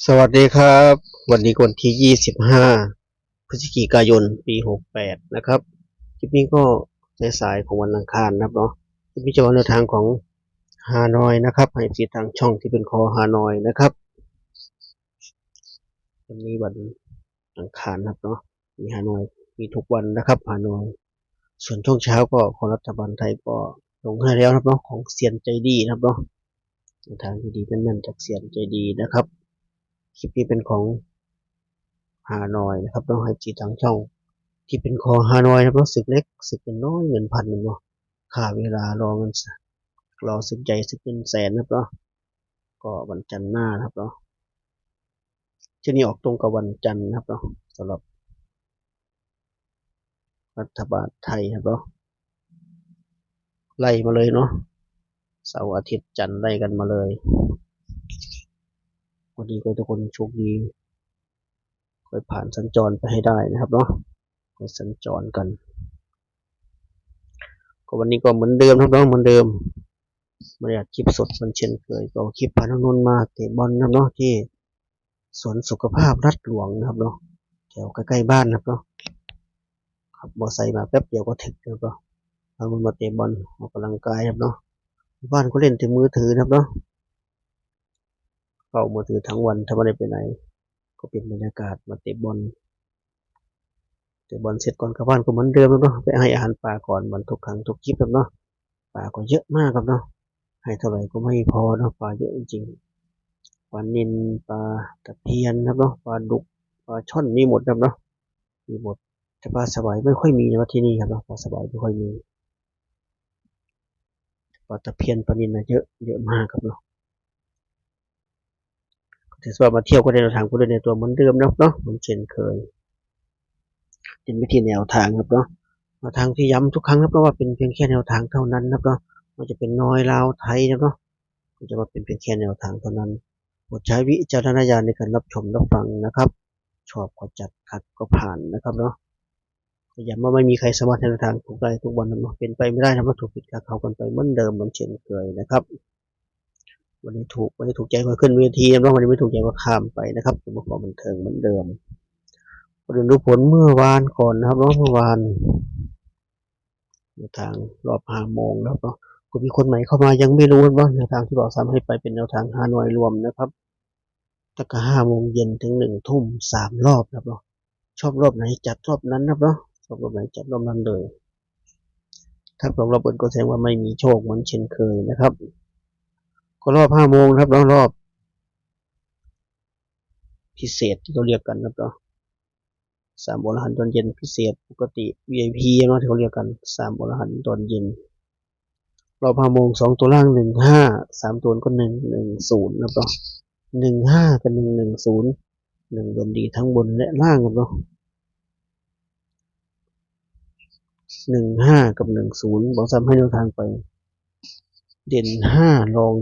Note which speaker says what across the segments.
Speaker 1: สวัสดีครับวันนี้วันที่25พฤศจิกายนปี68นะครับคลิปนี้ก็สายของวันอังคารนะครับเนาะคลิปนี้จะวันในทางของฮานอยนะครับให้ติดทางช่องที่เป็นคอฮานอยนะครับวันนี้วันอังคารนะครับเนาะมีฮานอยมีทุกวันนะครับฮานอยส่วนช่วงเช้าก็ของรัฐบาลไทยก็ลงให้แล้วนะครับเนาะของเซียนใจดีนะครับเนาะทางที่ดีเป็นนั่นจากเซียนใจดีนะครับคลิปนี้เป็นของฮานอยนะครับต้องให้จีทางช่องที่เป็นคอฮานอยนะครับศึกเล็กศึกเป็นน้อยเงินพันมันเนาะค่าเวลารอเงินรอศึกใหญ่ศึกเป็นแสนนะครับเนาะก็วันจันทร์หน้านะครับเนาะที่นี่ออกตรงกับวันจันทร์นะครับเนาะสำหรับรัฐบาลไทยครับเนาะไล่มาเลยเนาะเสาร์อาทิตย์จันทร์ไล่กันมาเลยวันนี้ก็ทุกคนโชคดีค่อยผ่านสัญจรไปให้ได้นะครับเนาะไปสัญจรกันก็วันนี้ก็เหมือนเดิมครับเนาะเหมือนเดิมไม่ได้อัดคลิปสดมันเช่นเคยก็คลิปผ่านนนมาเตะบอลนะครับเนาะที่สวนสุขภาพรัฐหลวงนะครับเนาะแถวใกล้ๆบ้านนะครับเนาะขับมอไซค์มาแป๊บเดียวก็ถึงนะครับเนาะทางคนมาเตะบอลออกกำลังกายครับเนาะบ้านก็เล่นถึงมือถือนะครับเนาะเข้ามือถือทั้งวันถ้าไม่ได้ไปไหนก็เป็นบรรยากาศมาเตะบอลเสร็จก่อนกลับบ้านก็เหมือนเดิมครับเนาะไปให้อาหารปลาก่อนเหมือนทุกครั้งทุกคลิปครับเนาะปลาก็เยอะมากครับเนาะให้เท่าไหร่ก็ไม่พอเนาะปลาเยอะจริงๆปลานิลปลาตะเพียนครับเนาะปลาดุกปลาช่อนมีหมดครับเนาะมีหมดแต่ปลาสวายไม่ค่อยมีนะที่นี่ครับเนาะปลาสวายไม่ค่อยมีปลาตะเพียนปลานิลนะเยอะมากครับเนาะถือว่ามาเที่ยวก็ได้ทางผู้เดินในตัวเหมือนเดิมเนาะเหมือนเช่นเคยเป็นวิธีแนวทางครับเนาะแนวทางที่ย้ำทุกครั้งครับเพราะว่าเป็นเพียงแค่แนวทางเท่านั้นครับเนาะมันจะเป็นน้อยลาวไทยเนาะมันจะมาเป็นเพียงแค่แนวทางเท่านั้นโปรดใช้วิจารณญาณในการรับชมรับฟังนะครับชอบก็จัดขัดก็ผ่านนะครับเนาะย้ำว่าไม่มีใครสามารถแนวทางถูกได้ทุกวันนะเป็นไปไม่ได้นะว่าถูกผิดเขากันไปเหมือนเดิมเหมือนเช่นเคยนะครับวันนี้ถูกใจก็ขึ้นเวทีนะวันนี้ไม่ถูกใจก็ข้ามไปนะครับเป็นความบันเทิงเหมือนเดิมประเด็นรู้ผลเมื่อวานก่อนนะครับเมื่อวานทางรอบ5 โมงแล้วก็มีคนใหม่เข้ามายังไม่รู้ว่าแนวทางที่บอกซ้ำให้ไปเป็นแนวทางฮานอยรวมนะครับตั้งแต่5 โมงเย็นถึง1 ทุ่ม3 รอบนะครับเนาะชอบรอบไหนจัดรอบนั้นนะครับเนาะชอบรอบไหนจัดรอบนั้นเลยถ้าของรอบอื่นก็แสดงว่าไม่มีโชคเหมือนเช่นเคยนะครับก็รอบ5 โมงครับแล้วรอบพิเศษที่เขาเรียกกันนะครับเนาะ3 อรหันต์ตอนเย็นพิเศษปกติ VIP เนาะที่เขาเรียกกัน3 อรหันต์ตอนเย็นรอบ5 โมง2 ตัวล่าง153 ตัวก็110นะครับเนาะ15กับ110โดนดีทั้งบนและล่างครับเนาะ15กับ10บอกซ้ำให้แนวทางไปเด่น5รอง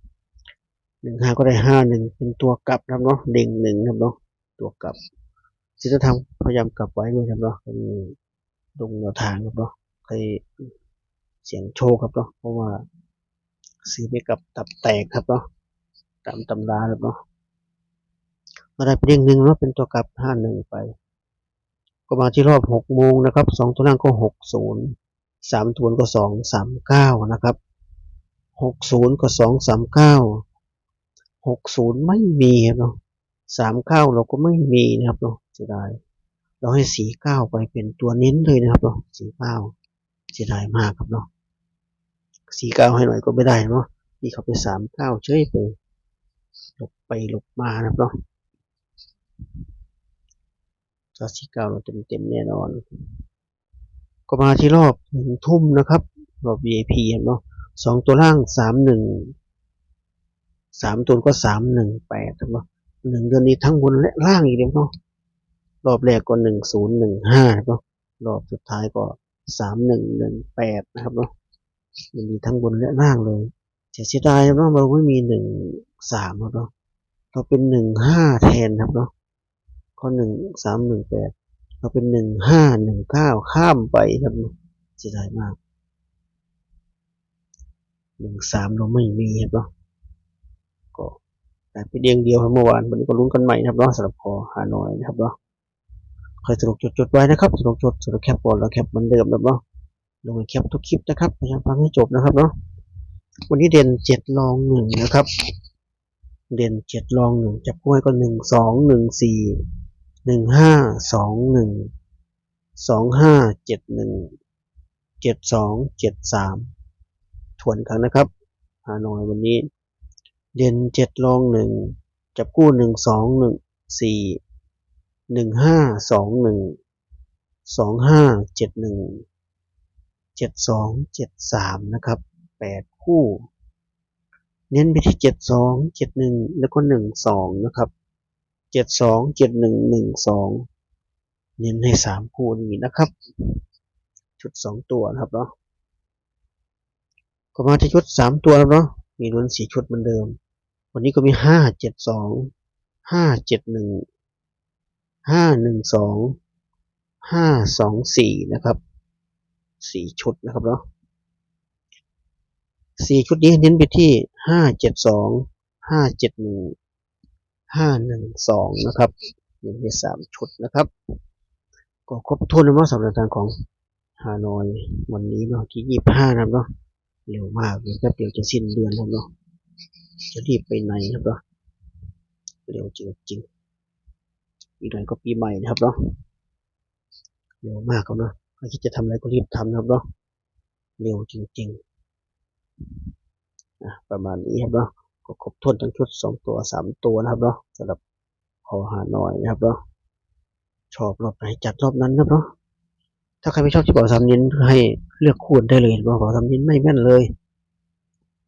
Speaker 1: 4 15ก็ได้51เป็นตัวกลับครับเนาะเด่ง1ครับเนาะตัวกลับศิลธรรมพยายามกลับไว้ด้วยครับเนาะมีลงแนวทางครับเนาะเคยเสียงโชคครับเนาะเพราะว่าซื้อไปกับตับแตกครับเนาะตามตำราครับเนาะมาได้เป็น1เนาะเป็นตัวกลับ51ไปก็มาที่รอบ6 โมงนะครับ2 ตัวล่างก็60 3 ตัวก็239นะครับ60ก็239 60ไม่มีครับเนาะ39เราก็ไม่มีนะครับเนาะเสียดายเราให้49ไปเป็นตัวเน้นเลยนะครับเนาะ49เสียดายมากครับเนาะ49ให้หน่อยก็ไม่ได้เนาะที่เขาไป39เฉยไปหลบมานะครับเนาะถ้า49เราเต็มแน่นอนก็มาที่รอบ1 ทุ่มนะครับรอบ VIP เนาะ2 ตัวล่าง3 ตัวก็318ครับเนาะ1 เดือนนี้ทั้งบนและล่างอีกเนาะรอบแรกก็1015เนาะรอบสุดท้ายก็3118นะครับเนาะมันมีทั้งบนและล่างเลยเสียดายเนาะเราไม่มี13ครับเนาะเราเป็น15แทนครับเนาะก็1318เราเป็น1519ข้ามไปครับเสียดายมาก 13เราไม่มีครับเนาะก็แต่ไปเดียงเดียวครับเมื่อวานวันนี้ก็ลุ้นกันใหม่นะครับเนาะสำหรับคอฮานอยนะครับเนาะคอยสรุปจดไว้นะครับสรุปแคปก่อนแล้วแคปเหมือนเดิมนะครับเนาะลงไปแคปทุกคลิปนะครับพยายามฟังให้จบนะครับเนาะวันนี้เด่น7รอง1นะครับเด่น7รอง1จับคู่ให้ก็1214 1521 2571 7273ทวนครั้งนะครับฮานอยวันนี้เด่น7รอง1จับคู่1214 1521 2571 7273นะครับ8คู่เน้นไปที่7271แล้วก็12นะครับ727112เน้นให้3คู่นี้นะครับชุด2ตัวนะครับเนาะก็มาที่ชุด3ตัวแล้วเนาะมีลุ้น4ชุดเหมือนเดิมวันนี้ก็มี572 571 512 524นะครับ4ชุดนะครับเนาะ4ชุดนี้เน้นไปที่572 571 512นะครับเน้นที่3ชุดนะครับก็ครบถ้วนแล้วสำหรับทางของฮานอยวันนี้เนาะที่25นะครับเนาะเร็วมากเลยแป๊บเดียวจะสิ้นเดือนแล้วเนาะจะรีบไปไหนครับเนาะเร็วจริงๆอีกหน่อยก็ปีใหม่นะครับเนาะเร็วมากครับเนาะใครที่จะทำอะไรก็รีบทำนะครับเนาะเร็วจริงๆประมาณนี้ครับเนาะก็ครบถ้วนทั้งชุด2ตัว3ตัวนะครับเนาะสำหรับคอฮานอยนะครับเนาะชอบรอบไหนจัดรอบนั้นนะครับเนาะถ้าใครไม่ชอบที่บอก3เน้นให้เลือกคูณได้เลยบอก3เน้นไม่แม่นเลย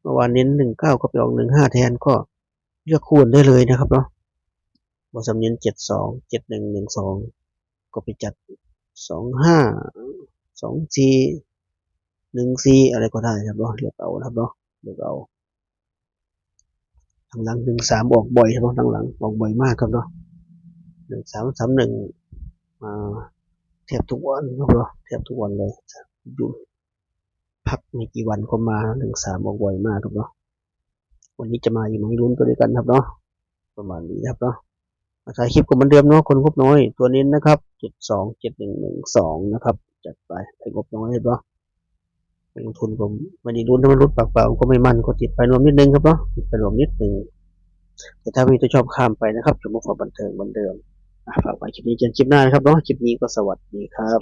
Speaker 1: เมื่อวานเน้น19ก็ไปออก15แทนก็เลือกคูณได้เลยนะครับเนาะบอก3เน้น72 71 12ก็ไปจัด25 24 14อะไรก็ได้ครับเนาะเลือกเอานะครับเนาะเลือกเอาทางหลัง13ออกบ่อยครับเนาะทางหลังออกบ่อยมากครับเนาะ1331มาแทบทุกวันครับเนาะแทบทุกวันเลยอยู่พักไม่กี่วันก็มา13ออกบ่อยมากครับเนาะวันนี้จะมาอยู่ไหมลุ้นไปด้วยกันครับเนาะประมาณนี้ครับเนาะถ่ายคลิปก็เหมือนเดิมเนาะคนงบน้อยตัวนี้นะครับ72 7112นะครับจัดไปให้งบน้อยครับเนาะลงทุนผมไม่ได้ลุ้นถ้ามันลุ้นปากเปล่าก็ไม่มั่นก็ติดไปรวมนิดนึงครับเนาะติดไปรวมนิดนึงแต่ถ้ามีตัวชอบข้ามไปนะครับชมความบันเทิงเหมือนเดิมฝากไว้คลิปนี้จนคลิปหน้านะครับเนาะคลิปนี้ก็สวัสดีครับ